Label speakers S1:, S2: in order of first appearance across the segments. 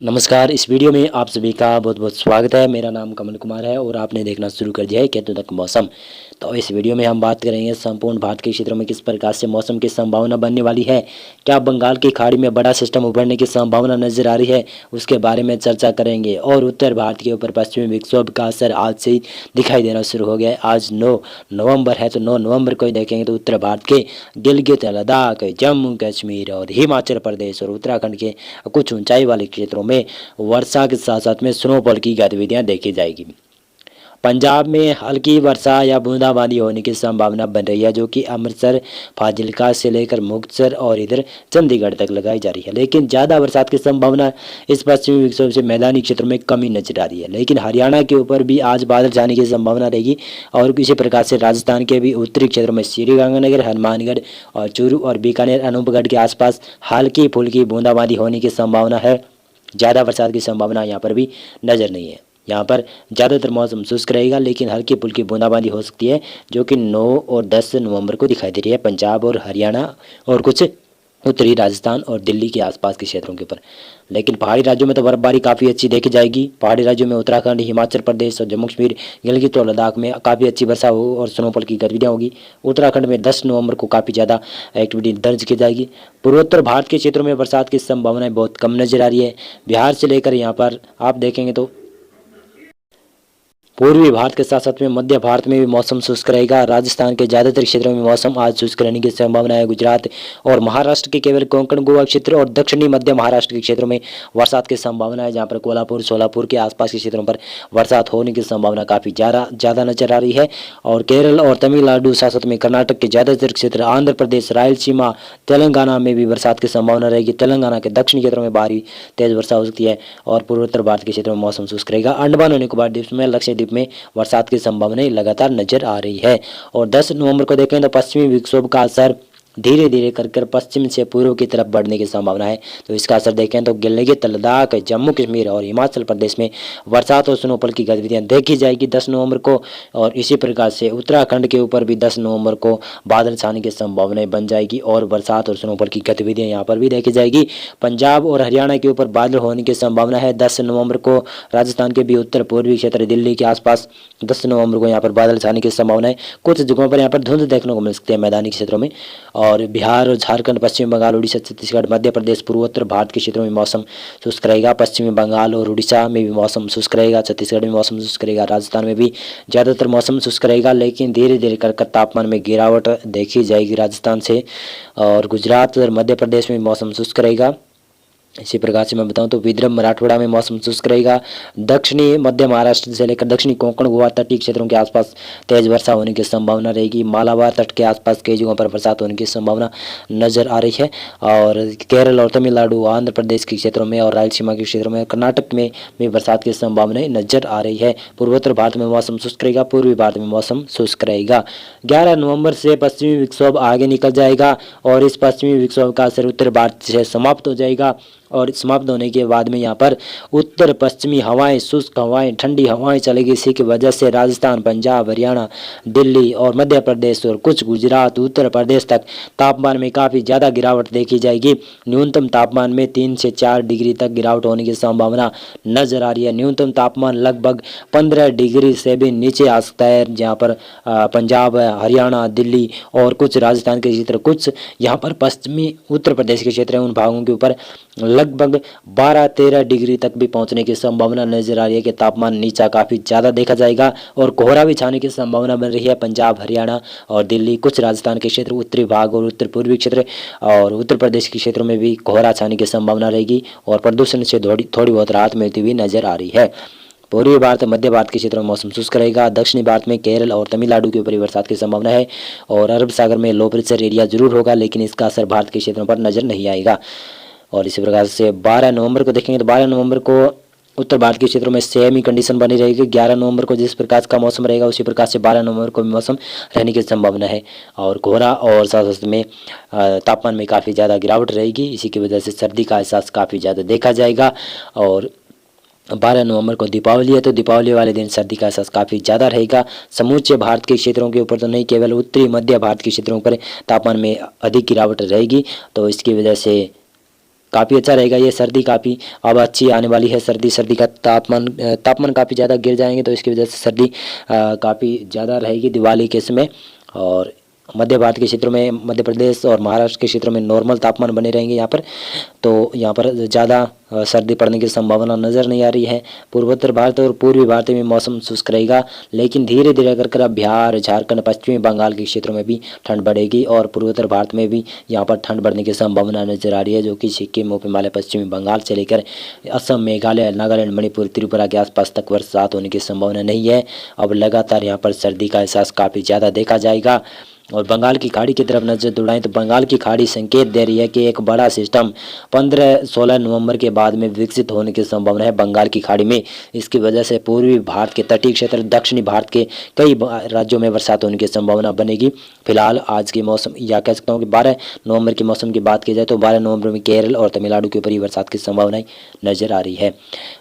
S1: नमस्कार। इस वीडियो में आप सभी का बहुत बहुत स्वागत है। मेरा नाम कमल कुमार है और आपने देखना शुरू कर दिया है केतु तक मौसम। तो इस वीडियो में हम बात करेंगे संपूर्ण भारत के क्षेत्रों में किस प्रकार से मौसम की संभावना बनने वाली है। क्या बंगाल की खाड़ी में बड़ा सिस्टम उभरने की संभावना नजर आ रही है, उसके बारे में चर्चा करेंगे। और उत्तर भारत के ऊपर पश्चिमी विक्षोभ का असर आज से ही दिखाई देना शुरू हो गया है। आज 9 नवंबर है, तो 9 नवंबर को ही देखेंगे तो उत्तर भारत के गिलगित, लद्दाख, जम्मू कश्मीर और हिमाचल प्रदेश और उत्तराखंड के कुछ ऊंचाई वाले क्षेत्रों में वर्षा के साथ साथ में स्नोफॉल की गतिविधियां देखी जाएगी। पंजाब में हल्की वर्षा या बूंदाबांदी होने की संभावना बन रही है, जो कि अमृतसर, फाजिल्का से लेकर मुक्तसर और इधर चंडीगढ़ तक लगाई जा रही है। लेकिन ज़्यादा बरसात की संभावना इस पश्चिमी विक्षोभ से मैदानी क्षेत्रों में कमी नजर आ रही है। लेकिन हरियाणा के ऊपर भी आज बादल छाने की संभावना रहेगी और इसी प्रकार से राजस्थान के भी उत्तरी क्षेत्रों में श्रीगंगानगर, हनुमानगढ़ और चूरू और बीकानेर, अनूपगढ़ के आसपास हल्की फुल्की बूंदाबांदी होने की संभावना है। ज़्यादा बरसात की संभावना यहाँ पर भी नज़र नहीं है। यहाँ पर ज़्यादातर मौसम शुष्क रहेगा, लेकिन हल्की फुल्की बूंदाबांदी हो सकती है, जो कि 9 और 10 नवंबर को दिखाई दे रही है पंजाब और हरियाणा और कुछ उत्तरी राजस्थान और दिल्ली के आसपास के क्षेत्रों के ऊपर। लेकिन पहाड़ी राज्यों में तो बर्फबारी काफ़ी अच्छी देखी जाएगी। पहाड़ी राज्यों में उत्तराखंड, हिमाचल प्रदेश और जम्मू कश्मीर, गिलगित और लद्दाख में काफ़ी अच्छी वर्षा हो और स्नोफॉल की गतिविधियाँ होगी। उत्तराखंड में 10 नवंबर को काफ़ी ज़्यादा एक्टिविटी दर्ज की जाएगी। पूर्वोत्तर भारत के क्षेत्रों में बरसात की संभावनाएं बहुत कम नजर आ रही है। बिहार से लेकर यहाँ पर आप देखेंगे तो पूर्वी भारत के साथ साथ में मध्य भारत में भी मौसम शुष्क रहेगा। राजस्थान के ज़्यादातर क्षेत्रों में मौसम आज शुष्क रहने की संभावना है। गुजरात और महाराष्ट्र के केवल कोंकण, गोवा क्षेत्र और दक्षिणी मध्य महाराष्ट्र के क्षेत्रों में बरसात की संभावना है, जहां पर कोल्हापुर, सोलापुर के आसपास के क्षेत्रों पर बरसात होने की संभावना काफ़ी ज़्यादा नजर आ रही है। और केरल और तमिलनाडु साथ साथ में कर्नाटक के ज़्यादातर क्षेत्र, आंध्र प्रदेश, रायलसीमा, तेलंगाना में भी बरसात की संभावना रहेगी। तेलंगाना के दक्षिणी क्षेत्रों में भारी तेज वर्षा हो सकती है और पूर्वोत्तर भारत के क्षेत्रों में मौसम शुष्क रहेगा। अंडमान और निकोबार द्वीप में, लक्षद्वीप में बरसात की संभावनाएं लगातार नजर आ रही है। और 10 नवंबर को देखें तो पश्चिमी विक्षोभ का असर धीरे धीरे कर पश्चिम से पूर्व की तरफ बढ़ने की संभावना है। तो इसका असर देखें तो गिलगित, लद्दाख, जम्मू कश्मीर और हिमाचल प्रदेश में बरसात और स्नोफॉल की गतिविधियां देखी जाएगी 10 नवंबर को। और इसी प्रकार से उत्तराखंड के ऊपर भी 10 नवंबर को बादल छाने की संभावनाएं बन जाएगी और बरसात और स्नोफॉल की गतिविधियां यहाँ पर भी देखी जाएगी। पंजाब और हरियाणा के ऊपर बादल होने की संभावना है 10 नवंबर को। राजस्थान के भी उत्तर पूर्वी क्षेत्र, दिल्ली के आसपास 10 नवंबर को यहाँ पर बादल छाने की संभावना है। कुछ जगहों पर यहाँ पर धुंध देखने को मिल सकती है मैदानी क्षेत्रों में। और बिहार और झारखंड, पश्चिम बंगाल, उड़ीसा, छत्तीसगढ़, मध्य प्रदेश, पूर्वोत्तर भारत के क्षेत्रों में मौसम शुष्क रहेगा। पश्चिमी बंगाल और उड़ीसा में भी मौसम शुष्क रहेगा। छत्तीसगढ़ में मौसम शुष्क रहेगा। राजस्थान में भी ज़्यादातर मौसम शुष्क रहेगा, लेकिन धीरे धीरे कर तापमान में गिरावट देखी जाएगी राजस्थान से। और गुजरात और मध्य प्रदेश में मौसम शुष्क रहेगा। इसी प्रकार से मैं बताऊं तो विदर्भ, मराठवाड़ा में मौसम शुष्क रहेगा। दक्षिणी मध्य महाराष्ट्र से लेकर दक्षिणी कोंकण, गोवा तटीय क्षेत्रों के आसपास तेज वर्षा होने की संभावना रहेगी। मालाबार तट के आसपास कई जगहों पर बरसात होने की संभावना नजर आ रही है। और केरल और तमिलनाडु, आंध्र प्रदेश के क्षेत्रों में और रायलसीमा के क्षेत्रों में, कर्नाटक में भी बरसात की संभावनाएं नजर आ रही है। पूर्वोत्तर भारत में मौसम शुष्क रहेगा। पूर्वी भारत में मौसम शुष्क रहेगा। 11 नवंबर से पश्चिमी विक्षोभ आगे निकल जाएगा और इस पश्चिमी विक्षोभ का असर उत्तर भारत से समाप्त हो जाएगा। और समाप्त होने के बाद में यहाँ पर उत्तर पश्चिमी हवाएं, शुष्क हवाएं, ठंडी हवाएं चलेगी। इसी की वजह से राजस्थान, पंजाब, हरियाणा, दिल्ली और मध्य प्रदेश और कुछ गुजरात, उत्तर प्रदेश तक तापमान में काफ़ी ज़्यादा गिरावट देखी जाएगी। न्यूनतम तापमान में 3 से 4 डिग्री तक गिरावट होने की संभावना नजर आ रही है। न्यूनतम तापमान लगभग 15 डिग्री से भी नीचे आ सकता है, जहाँ पर पंजाब, हरियाणा, दिल्ली और कुछ राजस्थान के क्षेत्र, कुछ यहाँ पर पश्चिमी उत्तर प्रदेश के क्षेत्र हैं, उन भागों के ऊपर लगभग 12-13 डिग्री तक भी पहुंचने की संभावना नजर आ रही है कि तापमान नीचा काफ़ी ज़्यादा देखा जाएगा। और कोहरा भी छाने की संभावना बन रही है पंजाब, हरियाणा और दिल्ली, कुछ राजस्थान के क्षेत्र, उत्तरी भाग और उत्तर पूर्वी क्षेत्र और उत्तर प्रदेश के क्षेत्रों में भी कोहरा छाने की संभावना रहेगी और प्रदूषण से थोड़ी बहुत राहत मिलती हुई नजर आ रही है। पूर्वी भारत, मध्य भारत के क्षेत्रों में मौसम शुष्क रहेगा। दक्षिणी भारत में केरल और तमिलनाडु के ऊपर बरसात की संभावना है और अरब सागर में लो प्रेशर एरिया जरूर होगा, लेकिन इसका असर भारत के क्षेत्रों पर नजर नहीं आएगा। और इसी प्रकार से 12 नवंबर को देखेंगे तो 12 नवंबर को उत्तर भारत के क्षेत्रों में सेम ही कंडीशन बनी रहेगी। 11 नवंबर को जिस प्रकार का मौसम रहेगा उसी प्रकार से 12 नवंबर को भी मौसम रहने की संभावना है। और कोहरा और साथ साथ में तापमान में काफ़ी ज़्यादा गिरावट रहेगी। इसी की वजह से सर्दी का एहसास काफ़ी ज़्यादा देखा जाएगा। और 12 नवंबर को दीपावली है, तो दीपावली वाले दिन सर्दी का एहसास काफ़ी ज़्यादा रहेगा। समूचे भारत के क्षेत्रों के ऊपर तो नहीं, केवल उत्तरी मध्य भारत के क्षेत्रों पर तापमान में अधिक गिरावट रहेगी। तो इसकी वजह से काफ़ी अच्छा रहेगा। ये सर्दी काफ़ी अब अच्छी आने वाली है। सर्दी का तापमान काफ़ी ज़्यादा गिर जाएंगे, तो इसकी वजह से सर्दी काफ़ी ज़्यादा रहेगी दिवाली के समय। और मध्य भारत के क्षेत्रों में, मध्य प्रदेश और महाराष्ट्र के क्षेत्रों में नॉर्मल तापमान बने रहेंगे यहाँ पर। तो यहाँ पर ज़्यादा सर्दी पड़ने की संभावना नज़र नहीं आ रही है। पूर्वोत्तर भारत और पूर्वी भारत में मौसम शुष्क रहेगा, लेकिन धीरे धीरे कर अब बिहार, झारखंड, पश्चिमी बंगाल के क्षेत्रों में भी ठंड बढ़ेगी और पूर्वोत्तर भारत में भी यहाँ पर ठंड बढ़ने की संभावना नजर आ रही है, जो कि सिक्किम, हिमालय, पश्चिमी बंगाल से लेकर असम, मेघालय, नागालैंड, मणिपुर, त्रिपुरा के आसपास तक बरसात होने की संभावना नहीं है। अब लगातार यहाँ पर सर्दी का एहसास काफ़ी ज़्यादा देखा जाएगा। और बंगाल की खाड़ी की तरफ नजर दौड़ाएं तो बंगाल की खाड़ी संकेत दे रही है कि एक बड़ा सिस्टम 15-16 नवंबर के बाद में विकसित होने की संभावना है बंगाल की खाड़ी में। इसकी वजह से पूर्वी भारत के तटीय क्षेत्र, दक्षिणी भारत के कई राज्यों में बरसात होने की संभावना बनेगी। फिलहाल आज के मौसम, या कह सकता हूँ कि 12 नवंबर के मौसम की बात की जाए तो 12 नवंबर में केरल और तमिलनाडु के ऊपर ही बरसात की संभावनाएं नजर आ रही है।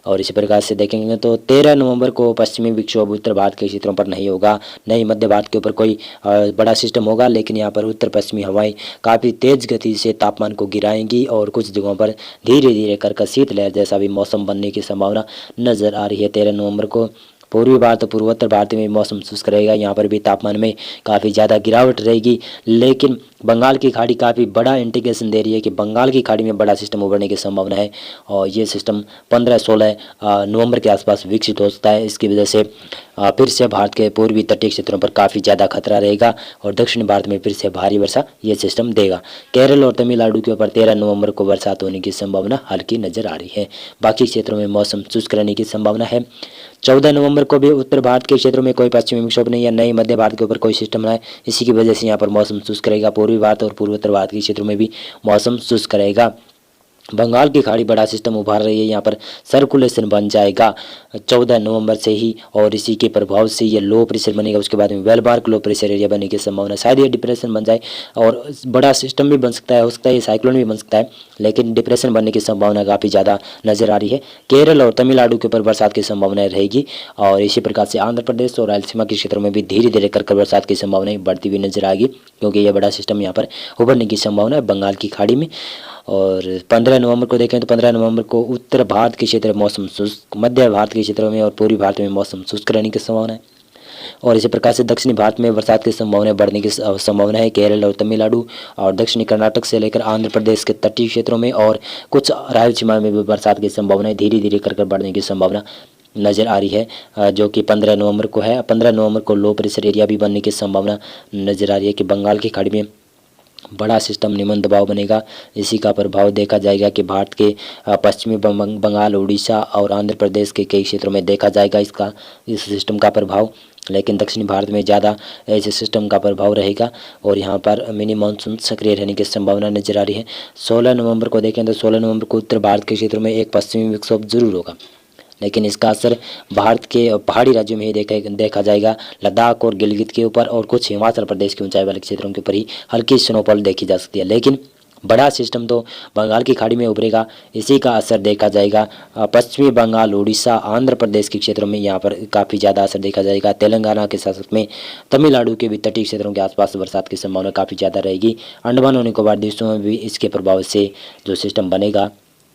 S1: और इसी प्रकार से देखेंगे तो 13 नवंबर को पश्चिमी विक्षोभ उत्तर भारत के क्षेत्रों पर नहीं होगा, नहीं मध्य भारत के ऊपर कोई बड़ा सिस्टम होगा, लेकिन यहाँ पर उत्तर पश्चिमी हवाएं काफ़ी तेज गति से तापमान को गिराएंगी और कुछ जगहों पर धीरे धीरे कर शीतलहर जैसा भी मौसम बनने की संभावना नजर आ रही है। 13 नवंबर को पूर्वी भारत और पूर्वोत्तर भारत में मौसम शुष्क रहेगा, यहाँ पर भी तापमान में काफ़ी ज़्यादा गिरावट रहेगी। लेकिन बंगाल की खाड़ी काफ़ी बड़ा इंडिकेशन दे रही है कि बंगाल की खाड़ी में बड़ा सिस्टम उभरने की संभावना है और ये सिस्टम 15-16 नवंबर के आसपास विकसित हो सकता है। इसकी वजह से फिर से भारत के पूर्वी तटीय क्षेत्रों पर काफ़ी ज़्यादा खतरा रहेगा और दक्षिणी भारत में फिर से भारी वर्षा ये सिस्टम देगा। केरल और तमिलनाडु के ऊपर 13 नवंबर को बरसात होने की संभावना हल्की नजर आ रही है। बाकी क्षेत्रों में मौसम शुष्क रहने की संभावना है। 14 नवंबर को भी उत्तर भारत के क्षेत्रों में कोई पश्चिमी विक्षोभ नहीं है, नई मध्य भारत के ऊपर कोई सिस्टम नहीं है। इसी की वजह से यहाँ पर मौसम शुष्क रहेगा। पूर्वी भारत और पूर्वोत्तर भारत के क्षेत्रों में भी मौसम शुष्क रहेगा। बंगाल की खाड़ी बड़ा सिस्टम उभार रही है, यहाँ पर सर्कुलेशन बन जाएगा 14 नवंबर से ही और इसी के प्रभाव से ये लो प्रेशर बनेगा। उसके बाद में वेलमार्क लो प्रेशर एरिया बनने की संभावना, शायद ये डिप्रेशन बन जाए और बड़ा सिस्टम भी बन सकता है, हो सकता है ये साइक्लोन भी बन सकता है, लेकिन डिप्रेशन बनने की संभावना काफ़ी ज़्यादा नजर आ रही है। केरल और तमिलनाडु के ऊपर बरसात की संभावना रहेगी और इसी प्रकार से आंध्र प्रदेश और रायलसीमा के क्षेत्रों में भी धीरे धीरे कर बरसात की संभावनाएं बढ़ती हुई नजर आएगी, क्योंकि यह बड़ा सिस्टम यहाँ पर उभरने की संभावना है बंगाल की खाड़ी में। और 15 नवंबर को देखें तो 15 नवंबर को उत्तर भारत के क्षेत्र में मौसम शुष्क, मध्य भारत के क्षेत्रों में और पूर्वी भारत में मौसम शुष्क रहने की संभावना है। और इसी प्रकार से दक्षिणी भारत में बरसात की संभावना बढ़ने की संभावना है। केरल और तमिलनाडु और दक्षिणी कर्नाटक से लेकर आंध्र प्रदेश के तटीय क्षेत्रों में और कुछ रायलसीमा में भी बरसात की संभावना धीरे धीरे कर बढ़ने की संभावना नज़र आ रही है, जो कि 15 नवंबर को है। 15 नवंबर को लो प्रेशर एरिया भी बनने की संभावना नज़र आ रही है कि बंगाल की खाड़ी में बड़ा सिस्टम निम्न दबाव बनेगा। इसी का प्रभाव देखा जाएगा कि भारत के पश्चिमी बंगाल, उड़ीसा और आंध्र प्रदेश के कई क्षेत्रों में देखा जाएगा इस सिस्टम का प्रभाव। लेकिन दक्षिणी भारत में ज़्यादा ऐसे सिस्टम का प्रभाव रहेगा और यहाँ पर मिनी मानसून सक्रिय रहने की संभावना नजर आ रही है। 16 नवंबर को देखें तो 16 नवंबर को उत्तर भारत के क्षेत्रों में एक पश्चिमी विक्षोभ जरूर होगा, लेकिन इसका असर भारत के पहाड़ी राज्यों में ही देखा जाएगा। लद्दाख और गिलगित के ऊपर और कुछ हिमाचल प्रदेश के ऊंचाई वाले क्षेत्रों के ऊपर ही हल्की स्नोफॉल देखी जा सकती है, लेकिन बड़ा सिस्टम तो बंगाल की खाड़ी में उभरेगा। इसी का असर देखा जाएगा पश्चिमी बंगाल, उड़ीसा, आंध्र प्रदेश के क्षेत्रों में, यहाँ पर काफ़ी ज़्यादा असर देखा जाएगा। तेलंगाना के साथ में तमिलनाडु के भी तटीय क्षेत्रों के आसपास बरसात की संभावना काफ़ी ज़्यादा रहेगी। अंडमान और निकोबार द्वीपों में भी इसके प्रभाव से जो सिस्टम बनेगा,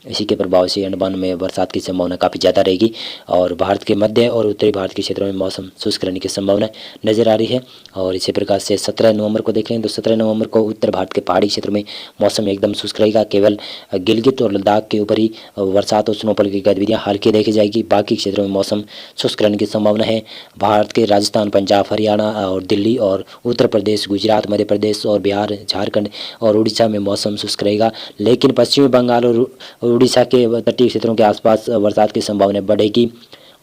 S1: इसी के प्रभाव से अंडमान में बरसात की संभावना काफ़ी ज़्यादा रहेगी और भारत के मध्य और उत्तरी भारत के क्षेत्रों में मौसम शुष्क रहने की संभावना नज़र आ रही है। और इसी प्रकार से 17 नवंबर को देखें तो 17 नवंबर को उत्तर भारत के पहाड़ी क्षेत्र में मौसम एकदम शुष्क रहेगा। केवल गिलगित और लद्दाख के ऊपर ही बरसात और स्नोफॉल की गतिविधियाँ हल्की देखी जाएगी, बाकी क्षेत्रों में मौसम शुष्क रहने की संभावना है। भारत के राजस्थान, पंजाब, हरियाणा और दिल्ली और उत्तर प्रदेश, गुजरात, मध्य प्रदेश और बिहार, झारखंड और उड़ीसा में मौसम शुष्क रहेगा, लेकिन पश्चिमी बंगाल और उड़ीसा के तटीय क्षेत्रों के आसपास बरसात की संभावना बढ़ेगी।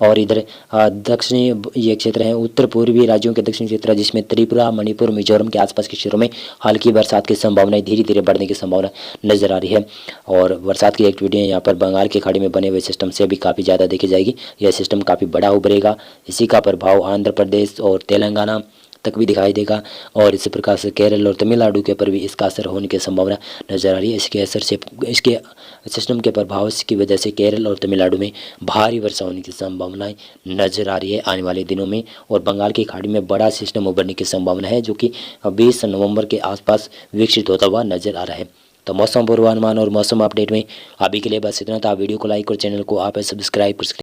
S1: और इधर दक्षिणी ये क्षेत्र हैं, उत्तर पूर्वी राज्यों के दक्षिणी क्षेत्र जिसमें त्रिपुरा, मणिपुर, मिजोरम के आसपास के क्षेत्रों में हल्की बरसात की संभावनाएं धीरे धीरे बढ़ने की संभावना नजर आ रही है। और बरसात की एक्टिविटियाँ यहाँ पर बंगाल की खाड़ी में बने हुए सिस्टम से भी काफ़ी ज़्यादा देखी जाएगी। यह सिस्टम काफ़ी बड़ा उभरेगा, इसी का प्रभाव आंध्र प्रदेश और तेलंगाना तक भी दिखाई देगा और इसी प्रकार से केरल और तमिलनाडु के ऊपर भी इसका असर होने की संभावना नजर आ रही है। इसके असर से, इसके सिस्टम के प्रभाव की वजह से केरल और तमिलनाडु में भारी वर्षा होने की संभावनाएं नजर आ रही है आने वाले दिनों में। और बंगाल की खाड़ी में बड़ा सिस्टम उभरने की संभावना है, जो कि 20 नवंबर के आसपास विकसित होता हुआ नजर आ रहा है। तो मौसम पूर्वानुमान और मौसम अपडेट में अभी के लिए बस इतना। तो आप वीडियो को लाइक और चैनल को आप सब्सक्राइब कर सकते हैं।